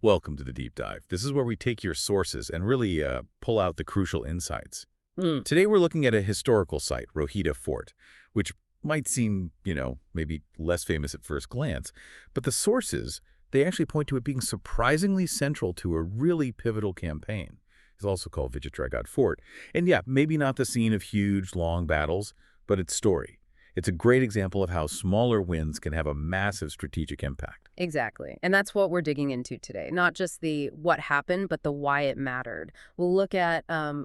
Welcome to the Deep Dive. This is where we take your sources and really pull out the crucial insights. Today we're looking at a historical site, Rohida Fort, which might seem, maybe less famous at first glance, but the sources, they actually point to it being surprisingly central to a really pivotal campaign. It's also called Vichitragad Fort. And yeah, maybe not the scene of huge, long battles, but its story. It's a great example of how smaller wins can have a massive strategic impact. Exactly. And that's what we're digging into today. Not just the what happened, but the why it mattered. We'll look at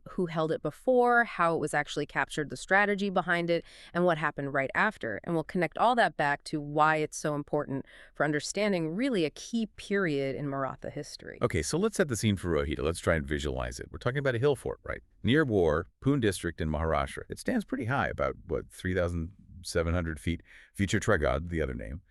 who held it before, how it was actually captured, the strategy behind it, and what happened right after. And we'll connect all that back to why it's so important for understanding really a key period in Maratha history. Okay, so let's set the scene for Rohida. Let's try and visualize it. We're talking about a hill fort, right? Near War, Pune district in Maharashtra. It stands pretty high, about, 3,700 feet. Vichitragad, the other name.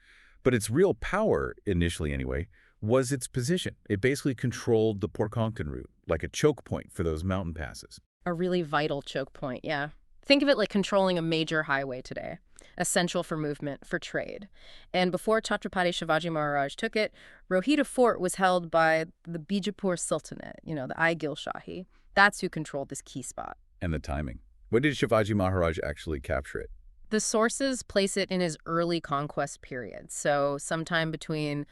But its real power, initially anyway, was its position. It basically controlled the Konkan route, like a choke point for those mountain passes. A really vital choke point, yeah. Think of it like controlling a major highway today, essential for movement, for trade. And before Chhatrapati Shivaji Maharaj took it, Rohida Fort was held by the Bijapur Sultanate, the Adilshahi. That's who controlled this key spot. And the timing. When did Shivaji Maharaj actually capture it? The sources place it in his early conquest period, so sometime between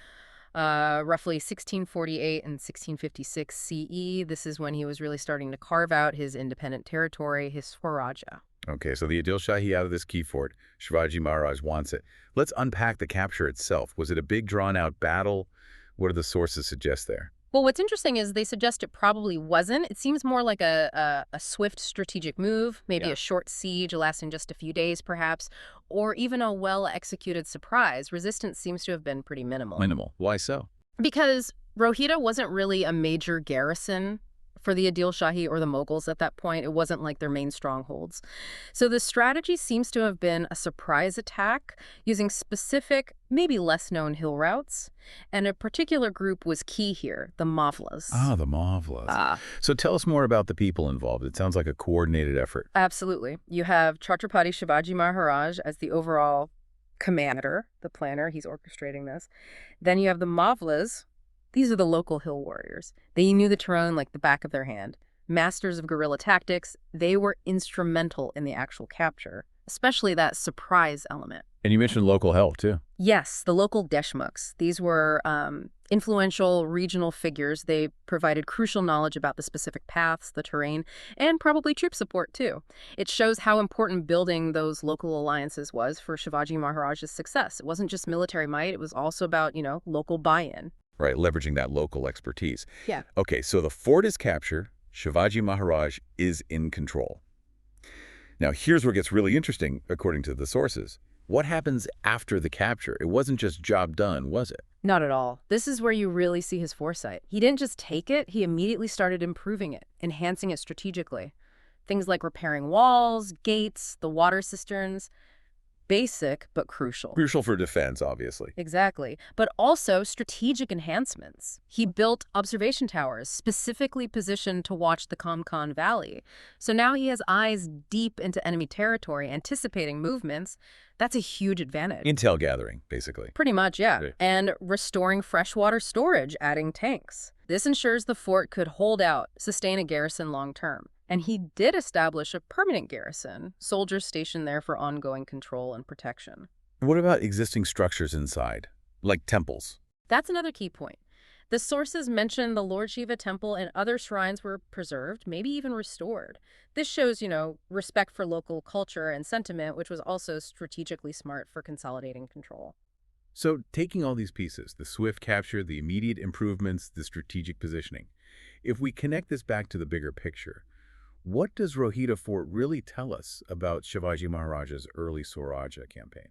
roughly 1648 and 1656 CE. This is when he was really starting to carve out his independent territory, his Swaraja. Okay, so the Adilshahi out of this key fort, Shivaji Maharaj wants it. Let's unpack the capture itself. Was it a big drawn-out battle? What do the sources suggest there? Well, what's interesting is they suggest it probably wasn't. It seems more like a swift strategic move, maybe a short siege lasting just a few days perhaps, or even a well-executed surprise. Resistance seems to have been pretty minimal. Minimal. Why so? Because Rohida wasn't really a major garrison for the Adilshahi or the Mughals at that point. It wasn't like their main strongholds. So the strategy seems to have been a surprise attack using specific, maybe less-known hill routes. And a particular group was key here, the Mavlas. Ah, the Mavlas. So tell us more about the people involved. It sounds like a coordinated effort. Absolutely. You have Chhatrapati Shivaji Maharaj as the overall commander, the planner. He's orchestrating this. Then you have the Mavlas. These are the local hill warriors. They knew the terrain like the back of their hand. Masters of guerrilla tactics, they were instrumental in the actual capture, especially that surprise element. And you mentioned local help, too. Yes, the local Deshmukhs. These were influential regional figures. They provided crucial knowledge about the specific paths, the terrain, and probably troop support, too. It shows how important building those local alliances was for Shivaji Maharaj's success. It wasn't just military might. It was also about, local buy-in. Right, leveraging that local expertise. Yeah. Okay, so the fort is captured. Shivaji Maharaj is in control. Now, here's where it gets really interesting, according to the sources. What happens after the capture? It wasn't just job done, was it? Not at all. This is where you really see his foresight. He didn't just take it, he immediately started improving it, enhancing it strategically. Things like repairing walls, gates, the water cisterns. Basic, but crucial. Crucial for defense, obviously. Exactly. But also strategic enhancements. He built observation towers specifically positioned to watch the Konkan Valley. So now he has eyes deep into enemy territory, anticipating movements. That's a huge advantage. Intel gathering, basically. Pretty much, yeah. And restoring freshwater storage, adding tanks. This ensures the fort could hold out, sustain a garrison long term. And he did establish a permanent garrison, soldiers stationed there for ongoing control and protection. What about existing structures inside, like temples? That's another key point. The sources mention the Lord Shiva temple and other shrines were preserved, maybe even restored. This shows, respect for local culture and sentiment, which was also strategically smart for consolidating control. So taking all these pieces, the swift capture, the immediate improvements, the strategic positioning, if we connect this back to the bigger picture, what does Rohida Fort really tell us about Shivaji Maharaj's early Swaraja campaign?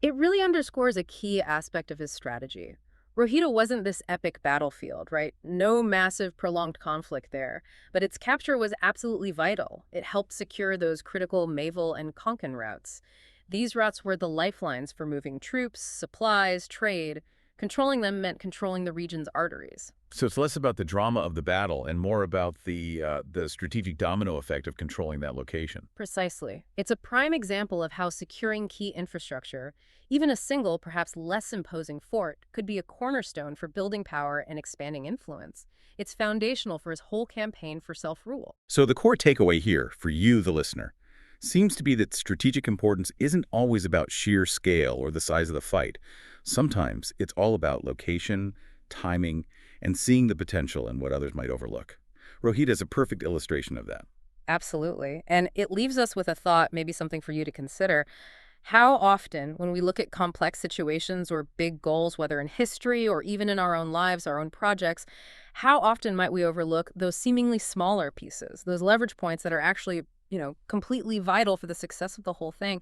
It really underscores a key aspect of his strategy. Rohida wasn't this epic battlefield, right? No massive prolonged conflict there, but its capture was absolutely vital. It helped secure those critical Mavil and Konkan routes. These routes were the lifelines for moving troops, supplies, trade, Controlling them meant controlling the region's arteries. So it's less about the drama of the battle and more about the strategic domino effect of controlling that location. Precisely. It's a prime example of how securing key infrastructure, even a single, perhaps less imposing fort, could be a cornerstone for building power and expanding influence. It's foundational for his whole campaign for self-rule. So the core takeaway here, for you, the listener, seems to be that strategic importance isn't always about sheer scale or the size of the fight. Sometimes it's all about location, timing, and seeing the potential in what others might overlook. Rohida is a perfect illustration of that. Absolutely. And it leaves us with a thought, maybe something for you to consider. How often, when we look at complex situations or big goals, whether in history or even in our own lives, our own projects, how often might we overlook those seemingly smaller pieces, those leverage points that are actually, completely vital for the success of the whole thing?